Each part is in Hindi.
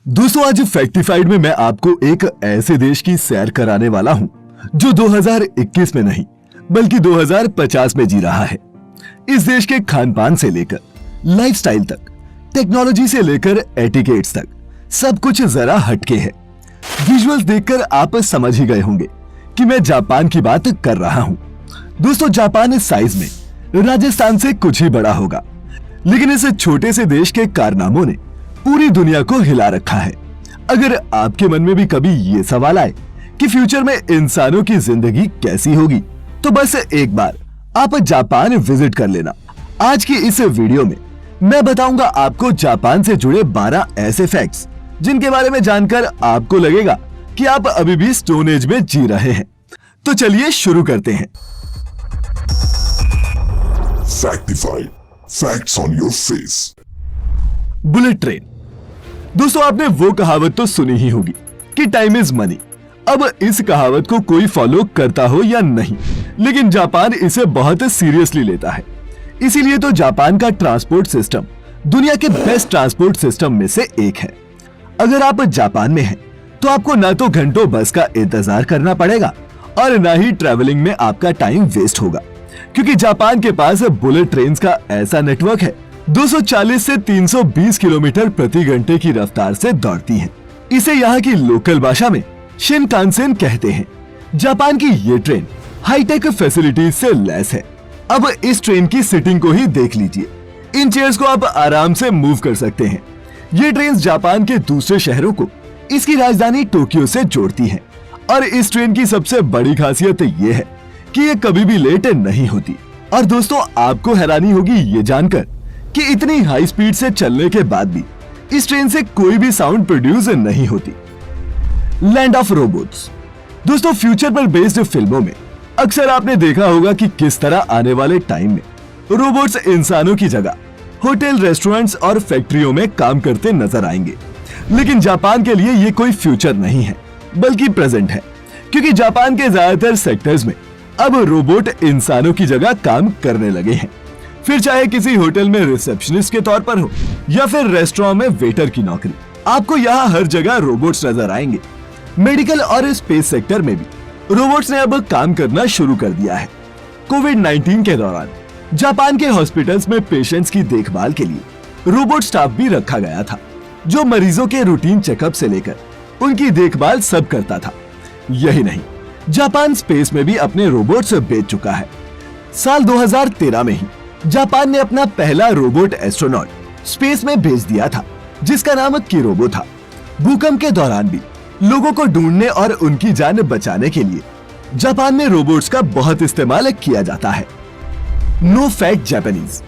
दोस्तों आज फैक्टिफाइड में मैं आपको एक ऐसे देश की सैर कराने वाला हूं जो 2021 में नहीं बल्कि 2050 में जी रहा है। इस देश के खान पान से लेकर लाइफस्टाइल तक, टेक्नोलॉजी से लेकर एटिकेट्स तक सब कुछ जरा हटके है। विजुअल्स देखकर आप समझ ही गए होंगे कि मैं जापान की बात कर रहा हूं। दोस्तों जापान इस साइज में राजस्थान से कुछ ही बड़ा होगा, लेकिन इस छोटे से देश के कारनामों ने पूरी दुनिया को हिला रखा है। अगर आपके मन में भी कभी ये सवाल आए कि फ्यूचर में इंसानों की जिंदगी कैसी होगी, तो बस एक बार आप जापान विजिट कर लेना। आज की इस वीडियो में मैं बताऊंगा आपको जापान से जुड़े 12 ऐसे फैक्ट्स जिनके बारे में जानकर आपको लगेगा कि आप अभी भी स्टोन एज में जी रहे हैं। तो चलिए शुरू करते हैं। Factified. Facts on your face. Bullet train. दोस्तों आपने वो कहावत तो सुनी ही होगी कि टाइम इज मनी। अब इस कहावत को कोई फॉलो करता हो या नहीं, लेकिन जापान इसे बहुत सीरियसली लेता है। इसीलिए तो जापान का ट्रांसपोर्ट सिस्टम दुनिया के बेस्ट ट्रांसपोर्ट सिस्टम में से एक है। अगर आप जापान में हैं, तो आपको ना तो घंटों बस का इंतजार करना पड़ेगा और ना ही ट्रैवलिंग में आपका टाइम वेस्ट होगा, क्योंकि जापान के पास बुलेट ट्रेन का ऐसा नेटवर्क है 240 से 320 किलोमीटर प्रति घंटे की रफ्तार से दौड़ती है। इसे यहाँ की लोकल भाषा में शिनकानसेन कहते हैं। जापान की ये ट्रेन हाईटेक फैसिलिटीज से लैस है। अब इस ट्रेन की सीटिंग को ही देख लीजिए। इन चेयर्स को आप आराम से मूव कर सकते हैं। ये ट्रेन जापान के दूसरे शहरों को इसकी राजधानी टोक्यो से जोड़ती है। और इस ट्रेन की सबसे बड़ी खासियत ये है कि ये कभी भी लेट नहीं होती। और दोस्तों आपको हैरानी होगी ये जानकर कि इतनी हाई स्पीड से चलने के बाद भी इस ट्रेन से कोई भी साउंड प्रोड्यूस नहीं होती। Land of robots. दोस्तों फ्यूचर पर बेस्ड फिल्मों में अक्सर आपने देखा होगा कि किस तरह आने वाले टाइम में रोबोट्स इंसानों की जगह होटल, रेस्टोरेंट्स और फैक्ट्रियों में काम करते नजर आएंगे। लेकिन जापान के लिए ये कोई फ्यूचर नहीं है बल्कि प्रेजेंट है, क्योंकि जापान के ज्यादातर सेक्टर्स में अब रोबोट इंसानों की जगह काम करने लगे हैं। फिर चाहे किसी होटल में रिसेप्शनिस्ट के तौर पर हो या फिर रेस्टोरेंट में वेटर की नौकरी, आपको यहाँ हर जगह रोबोट्स नजर आएंगे। मेडिकल और स्पेस सेक्टर में भी रोबोट्स ने अब काम करना शुरू कर दिया है। कोविड-19 के दौरान जापान के हॉस्पिटल्स में पेशेंट्स की देखभाल के लिए रोबोट स्टाफ भी रखा गया था, जो मरीजों के रूटीन चेकअप से लेकर उनकी देखभाल सब करता था। यही नहीं, जापान स्पेस में भी अपने रोबोट्स बेच चुका है। साल 2013 में ही जापान ने अपना पहला रोबोट एस्ट्रोनॉट स्पेस में भेज दिया था, जिसका नाम किरोबो था। भूकंप के दौरान भी लोगों को ढूंढने और उनकी जान बचाने के लिए जापान में रोबोट्स का बहुत इस्तेमाल किया जाता है। No fat Japanese.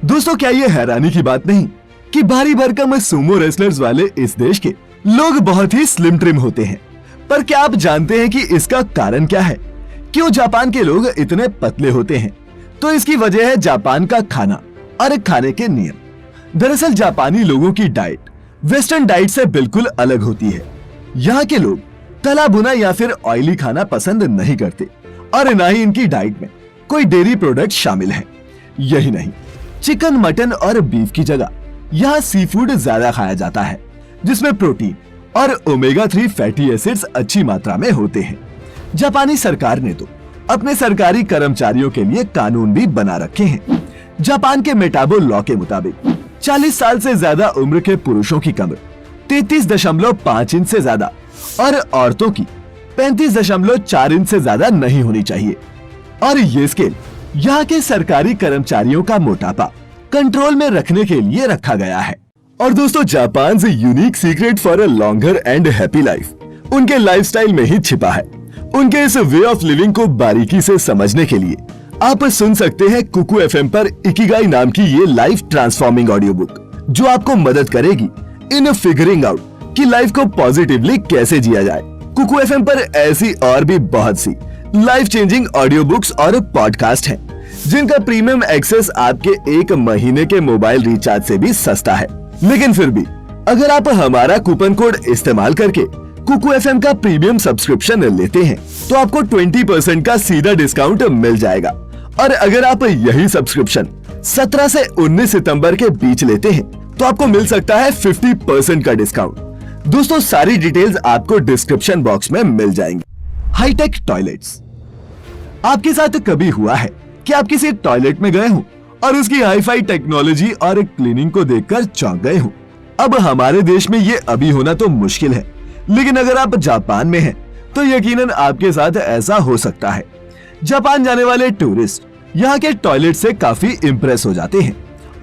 दोस्तों क्या ये हैरानी की बात नहीं कि भारी भरकम सुमो रेसलर्स वाले इस देश के लोग बहुत ही स्लिम ट्रिम होते हैं। पर क्या आप जानते हैं कि इसका कारण क्या है? क्यों जापान के लोग इतने पतले होते हैं? तो इसकी वजह है जापान का खाना और खाने के नियम। दरअसल जापानी लोगों की डाइट वेस्टर्न डाइट से बिल्कुल अलग होती है। यहाँ के लोग तला भुना या फिर ऑयली खाना पसंद नहीं करते और ना ही इनकी डाइट में कोई डेयरी प्रोडक्ट शामिल है। यही नहीं, चिकन, मटन और बीफ की जगह यहाँ सी फूड ज्यादा खाया जाता है, जिसमें प्रोटीन और ओमेगा 3 फैटी एसिड्स अच्छी मात्रा में होते हैं। जापानी सरकार ने तो अपने सरकारी कर्मचारियों के लिए कानून भी बना रखे हैं। जापान के मेटाबो लॉ के मुताबिक 40 साल से ज्यादा उम्र के पुरुषों की कमर 33.5 इंच से ज्यादा और औरतों की 35.4 इंच से ज्यादा नहीं होनी चाहिए। और ये स्केल यहाँ के सरकारी कर्मचारियों का मोटापा कंट्रोल में रखने के लिए रखा गया है। और दोस्तों जापान से unique secret for a longer and happy life उनके लाइफस्टाइल में ही छिपा है। उनके इस वे ऑफ लिविंग को बारीकी से समझने के लिए आप सुन सकते हैं कुकू एफएम पर इकिगाई नाम की ये लाइफ ट्रांसफॉर्मिंग ऑडियो बुक, जो आपको मदद करेगी इन फिगरिंग आउट कि लाइफ को पॉजिटिवली कैसे जिया जाए। कुकू एफएम पर ऐसी और भी बहुत सी लाइफ चेंजिंग ऑडियो बुक्स और पॉडकास्ट हैं, जिनका प्रीमियम एक्सेस आपके 1 महीने के मोबाइल रिचार्ज से भी सस्ता है। लेकिन फिर भी अगर आप हमारा कूपन कोड इस्तेमाल करके कुकू एफएम का प्रीमियम सब्सक्रिप्शन लेते हैं, तो आपको 20% का सीधा डिस्काउंट मिल जाएगा। और अगर आप यही सब्सक्रिप्शन 17 से 19 सितंबर के बीच लेते हैं, तो आपको मिल सकता है 50% का डिस्काउंट। दोस्तों सारी डिटेल्स आपको डिस्क्रिप्शन बॉक्स में मिल जाएंगी। High tech toilets. आपके साथ कभी हुआ है कि आप किसी टॉयलेट में गए हो और उसकी हाईफाई टेक्नोलॉजी और क्लीनिंग को देखकर चौंक गए हो? अब हमारे देश में ये अभी होना तो मुश्किल है, लेकिन अगर आप जापान में हैं तो यकीनन आपके साथ ऐसा हो सकता है। जापान जाने वाले टूरिस्ट यहाँ के टॉयलेट से काफी इंप्रेस हो जाते हैं,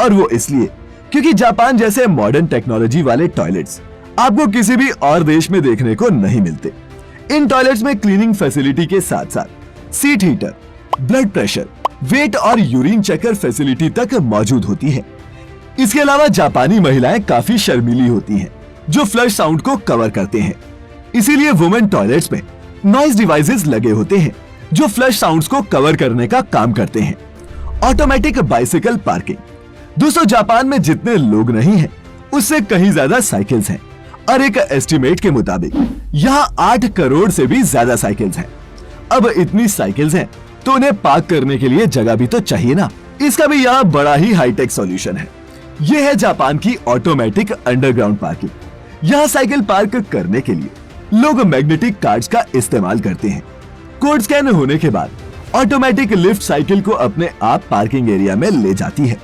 और वो इसलिए क्योंकि जापान जैसे मॉडर्न टेक्नोलॉजी वाले टॉयलेट्स आपको किसी भी और देश में देखने को नहीं मिलते। इन टॉयलेट्स में क्लीनिंग फैसिलिटी के साथ साथ seat heater, blood pressure, weight और यूरिन चेकर फैसिलिटी तक मौजूद होती है। इसके अलावा जापानी महिलाएं काफी शर्मीली होती हैं, जो फ्लश साउंड को कवर करते हैं। इसीलिए वुमेन टॉयलेट्स में नॉइज डिवाइसेस लगे होते हैं जो फ्लश साउंड्स को कवर करने का काम करते हैं। Automatic bicycle parking. दोस्तों जापान में जितने लोग नहीं हैं, उससे कहीं ज्यादा साइकिल्स हैं, और एक एस्टिमेट के मुताबिक यहाँ 8 करोड़ से भी ज्यादा साइकिल्स हैं। अब इतनी साइकिल्स हैं तो उन्हें पार्क करने के लिए जगह भी तो चाहिए ना। इसका भी यहाँ बड़ा ही हाईटेक सॉल्यूशन है। यह है जापान की ऑटोमेटिक अंडरग्राउंड पार्किंग। यहाँ साइकिल पार्क करने के लिए लोग मैग्नेटिक कार्ड्स का इस्तेमाल करते हैं। कोड स्कैन होने के बाद ऑटोमेटिक लिफ्ट साइकिल को अपने आप पार्किंग एरिया में ले जाती है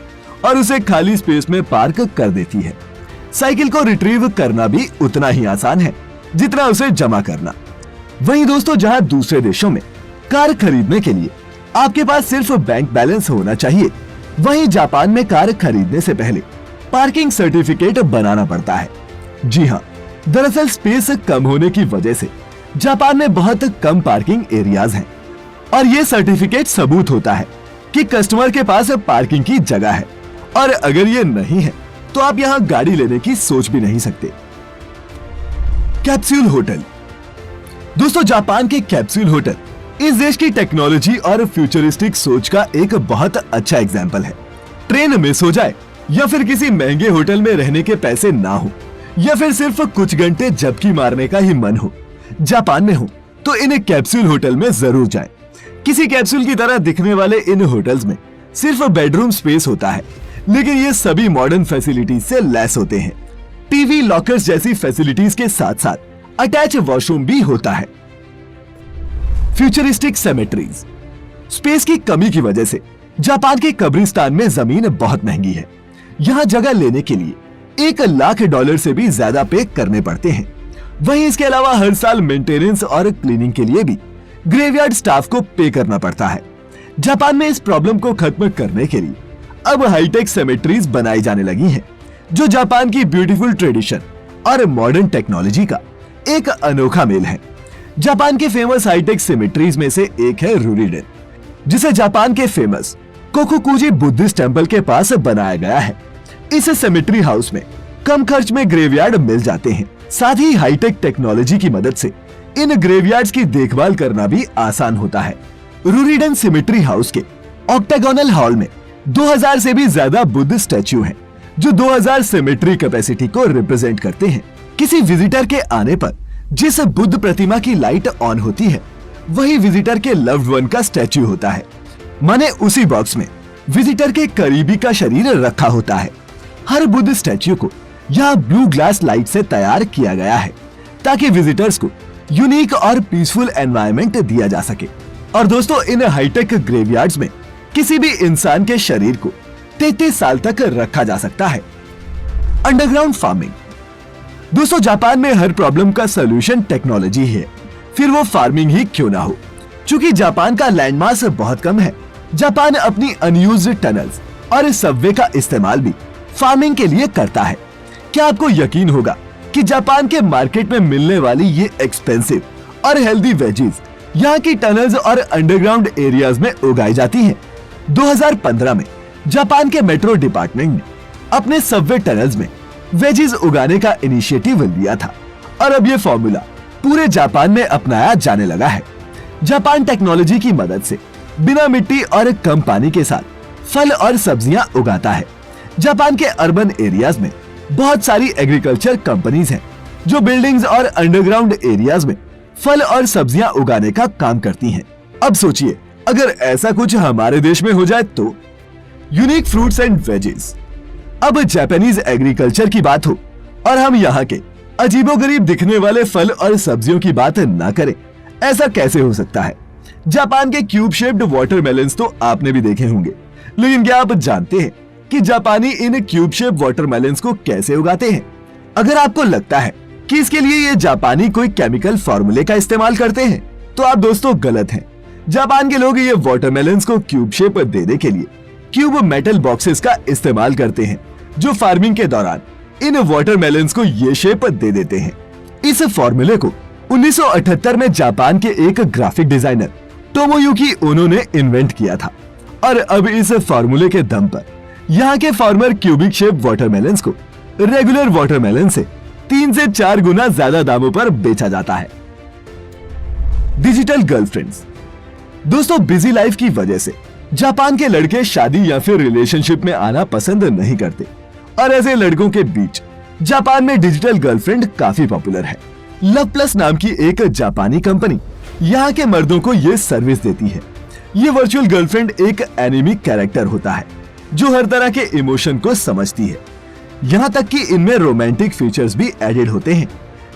और उसे खाली स्पेस में पार्क कर देती है। साइकिल को रिट्रीव करना भी उतना ही आसान है जितना उसे जमा करना। वहीं दोस्तों जहां दूसरे देशों में कार खरीदने के लिए आपके पास सिर्फ बैंक बैलेंस होना चाहिए, वहीं जापान में कार खरीदने से पहले पार्किंग सर्टिफिकेट बनाना पड़ता है। जी हाँ, दरअसल स्पेस कम होने की वजह से जापान में बहुत कम पार्किंग एरियाज हैं, और ये सर्टिफिकेट सबूत होता है कि कस्टमर के पास पार्किंग की जगह है, और अगर ये नहीं है तो आप यहाँ गाड़ी लेने की सोच भी नहीं सकते। Capsule hotel. दोस्तों जापान के कैप्सूल होटल इस देश की टेक्नोलॉजी और फ्यूचरिस्टिक सोच का एक बहुत अच्छा एग्जाम्पल है। ट्रेन मिस हो जाए, या फिर किसी महंगे होटल में रहने के पैसे ना हो, या फिर सिर्फ कुछ घंटे झपकी मारने का ही मन हो, जापान में हो तो इन कैप्सूल होटल में जरूर जाएं। किसी कैप्सूल की तरह दिखने वाले इन होटल्स में सिर्फ बेडरूम स्पेस होता है, लेकिन ये सभी मॉडर्न फैसिलिटीज से लैस होते हैं। टीवी, लॉकर्स जैसी फैसिलिटीज के साथ साथ अटैच वॉशरूम भी होता है। Futuristic symmetries. स्पेस की कमी की वजह से जापान के कब्रिस्तान में जमीन बहुत महंगी है। यहाँ जगह लेने के लिए $1,00,000 से भी ज्यादा पे करने पड़ते हैं। वहीं इसके अलावा हर साल मेंटेनेंस और क्लीनिंग के लिए भी ग्रेवयार्ड स्टाफ को पे करना पड़ता है। जापान में इस प्रॉब्लम को खत्म करने के लिए अब हाईटेक सेमेट्रीज बनाई जाने लगी हैं, जो जापान की ब्यूटीफुल ट्रेडिशन और मॉडर्न टेक्नोलॉजी का एक अनोखा मेल है। जापान के फेमस हाईटेक सेमेट्रीज में से एक है रूरीडेन, जिसे जापान के फेमस कोकुकुजी बुद्धिस्ट टेम्पल के पास बनाया गया है। इस सेमेट्री हाउस में कम खर्च में ग्रेवयार्ड मिल जाते हैं। साथ ही हाईटेक टेक्नोलॉजी की मदद से इन ग्रेवयार्ड्स की देखभाल करना भी आसान होता है। रूरीडेन सेमेट्री हाउस के ऑक्टागोनल हॉल में 2000 से भी ज्यादा बुद्ध स्टैच्यू हैं, जो 2000 सेमेट्री कैपेसिटी को रिप्रेजेंट करते हैं। किसी विजिटर के आने पर जिस बुद्ध प्रतिमा की लाइट ऑन होती है, वही विजिटर के लव्ड वन का स्टैच्यू होता है। माने उसी बॉक्स में विजिटर के करीबी का शरीर रखा होता है। हर बुद्ध स्टैच्यू को यहाँ ब्लू ग्लास लाइट से तैयार किया गया है, ताकि विजिटर्स को यूनिक और पीसफुल एनवायरनमेंट दिया जा सके। और दोस्तों इन हाईटेक ग्रेवयार्ड्स में किसी भी इंसान के शरीर को 33 साल तक रखा जा सकता है। Underground farming. दोस्तों जापान में हर प्रॉब्लम का सलूशन टेक्नोलॉजी है, फिर वो फार्मिंग ही क्यों ना हो। चूंकि जापान का लैंडमास बहुत कम है, जापान अपनी अनयूज्ड टनल्स और सबवे का इस्तेमाल भी फार्मिंग के लिए करता है। क्या आपको यकीन होगा कि जापान के मार्केट में मिलने वाली ये एक्सपेंसिव और हेल्दी वेजीज यहाँ की टनल्स और अंडरग्राउंड एरियाज में उगाई जाती हैं। 2015 में जापान के मेट्रो डिपार्टमेंट ने अपने सबवे टनल्स में वेजीज उगाने का इनिशिएटिव लिया था, और अब ये फॉर्मूला पूरे जापान में अपनाया जाने लगा है। जापान टेक्नोलॉजी की मदद से बिना मिट्टी और कम पानी के साथ फल और सब्जियां उगाता है। जापान के अर्बन एरियाज में बहुत सारी एग्रीकल्चर कंपनीज हैं, जो बिल्डिंग्स और अंडरग्राउंड एरियाज में फल और सब्जियां उगाने का काम करती हैं। अब सोचिए अगर ऐसा कुछ हमारे देश में हो जाए तो। Unique fruits and wages. अब जापानीज एग्रीकल्चर की बात हो और हम यहाँ के अजीबोगरीब दिखने वाले फल और सब्जियों की बात ना करें, ऐसा कैसे हो सकता है। जापान के क्यूब शेप्ड वाटरमेलन्स तो आपने भी देखे होंगे, लेकिन क्या आप जानते हैं कि जापानी इन क्यूब शेप वाटरमेलन्स को कैसे उगाते हैं? अगर आपको लगता है कि इसके लिए ये जापानी कोई केमिकल फॉर्मूले का इस्तेमाल करते हैं, तो आप दोस्तों गलत हैं। जापान के लोग ये वाटरमेलन्स को क्यूब शेप देने के लिए क्यूब मेटल बॉक्सेस का इस्तेमाल करते हैं, जो फार्मिंग के दौरान इन वाटरमेलन्स को ये शेप दे देते हैं। इस फॉर्मूले को 1978 में जापान के एक ग्राफिक डिजाइनर टोमोयुकी ओनो ने इन्वेंट किया था और अब इस फॉर्मूले के दम पर यहाँ के फार्मर क्यूबिक शेप वाटरमेलन्स को रेगुलर वाटरमेलन से 3 से 4 गुना ज्यादा दामों पर बेचा जाता है। Digital girlfriends. दोस्तों, बिजी लाइफ की वजह से जापान के लड़के शादी या फिर रिलेशनशिप में आना पसंद नहीं करते और ऐसे लड़कों के बीच जापान में डिजिटल गर्लफ्रेंड काफी पॉपुलर है। लव प्लस नाम की एक जापानी कंपनी यहाँ के मर्दों को ये सर्विस देती है। ये वर्चुअल गर्लफ्रेंड एक एनिमी कैरेक्टर होता है जो हर तरह के इमोशन को समझती है। यहाँ तक कि इनमें रोमांटिक फीचर्स भी एडेड होते हैं,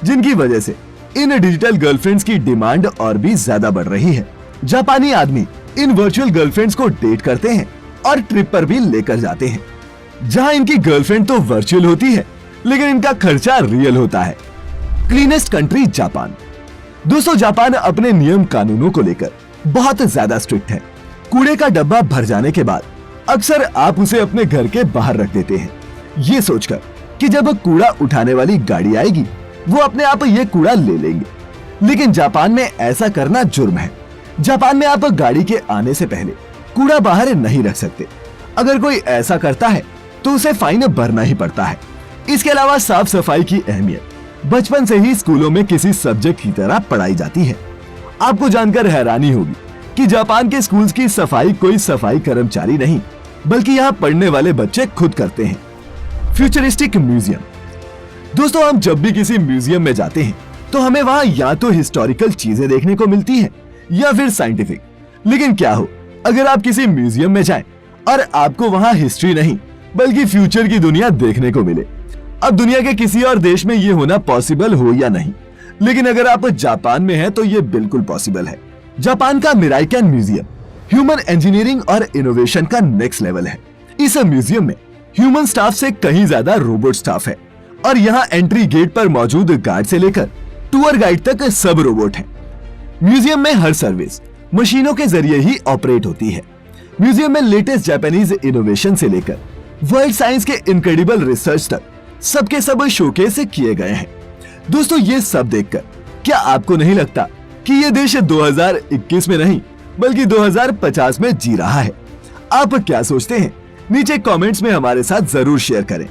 जिनकी वजह से इन डिजिटल गर्लफ्रेंड्स की डिमांड और भी ज्यादा बढ़ रही है। जापानी आदमी इन वर्चुअल गर्लफ्रेंड्स को डेट करते हैं और ट्रिप पर भी लेकर जाते हैं, जहां इनकी गर्लफ्रेंड तो वर्चुअल होती है, लेकिन इनका खर्चा रियल होता है। Cleanest country Japan. दोस्तों, जापान अपने नियम कानूनों को लेकर बहुत ज्यादा स्ट्रिक्ट है। कूड़े का डब्बा भर जाने के बाद अक्सर आप उसे अपने घर के बाहर रख देते हैं, ये सोचकर कि जब कूड़ा उठाने वाली गाड़ी आएगी वो अपने आप ये कूड़ा ले लेंगे। लेकिन जापान में ऐसा करना जुर्म है। जापान में आप गाड़ी के आने से पहले कूड़ा बाहर नहीं रख सकते। अगर कोई ऐसा करता है तो उसे फाइन भरना ही पड़ता है। इसके अलावा साफ सफाई की अहमियत बचपन से ही स्कूलों में किसी सब्जेक्ट की तरह पढ़ाई जाती है। आपको जानकर हैरानी होगी कि जापान के स्कूल्स की सफाई कोई सफाई कर्मचारी नहीं, बल्कि यहाँ पढ़ने वाले बच्चे खुद करते हैं। Futuristic museum. दोस्तों, हम जब भी किसी म्यूजियम में जाते हैं तो हमें वहाँ या तो हिस्टोरिकल चीजें देखने को मिलती हैं या फिर साइंटिफिक। लेकिन क्या हो अगर आप किसी म्यूजियम में जाएं और आपको वहाँ हिस्ट्री नहीं बल्कि फ्यूचर की दुनिया देखने को मिले। अब दुनिया के किसी और देश में ये होना पॉसिबल हो या नहीं, लेकिन अगर आप जापान में हैं तो ये बिल्कुल पॉसिबल है। जापान का मिराइकन म्यूजियम ह्यूमन इंजीनियरिंग और इनोवेशन का नेक्स्ट लेवल है। इस म्यूजियम में ह्यूमन स्टाफ से कहीं ज्यादा रोबोट स्टाफ है और यहाँ एंट्री गेट पर मौजूद गार्ड से लेकर टूर गाइड तक सब रोबोट हैं। म्यूजियम में हर सर्विस मशीनों के जरिए ही ऑपरेट होती है। म्यूजियम में लेटेस्ट जापानीज इनोवेशन से लेकर वर्ल्ड साइंस के इनक्रेडिबल रिसर्च तक सबके सब शोकेस किए गए हैं। दोस्तों, ये सब देखकर क्या आपको नहीं लगता कि ये देश 2021 में नहीं बल्कि 2050 में जी रहा है? आप क्या सोचते हैं? नीचे कमेंट्स में हमारे साथ जरूर शेयर करें।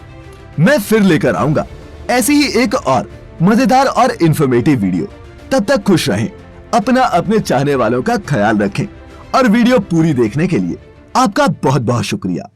मैं फिर लेकर आऊंगा ऐसी ही एक और मजेदार और इंफॉर्मेटिव वीडियो। तब तक खुश रहें, अपना अपने चाहने वालों का ख्याल रखें और वीडियो पूरी देखने के लिए आपका बहुत बहुत शुक्रिया।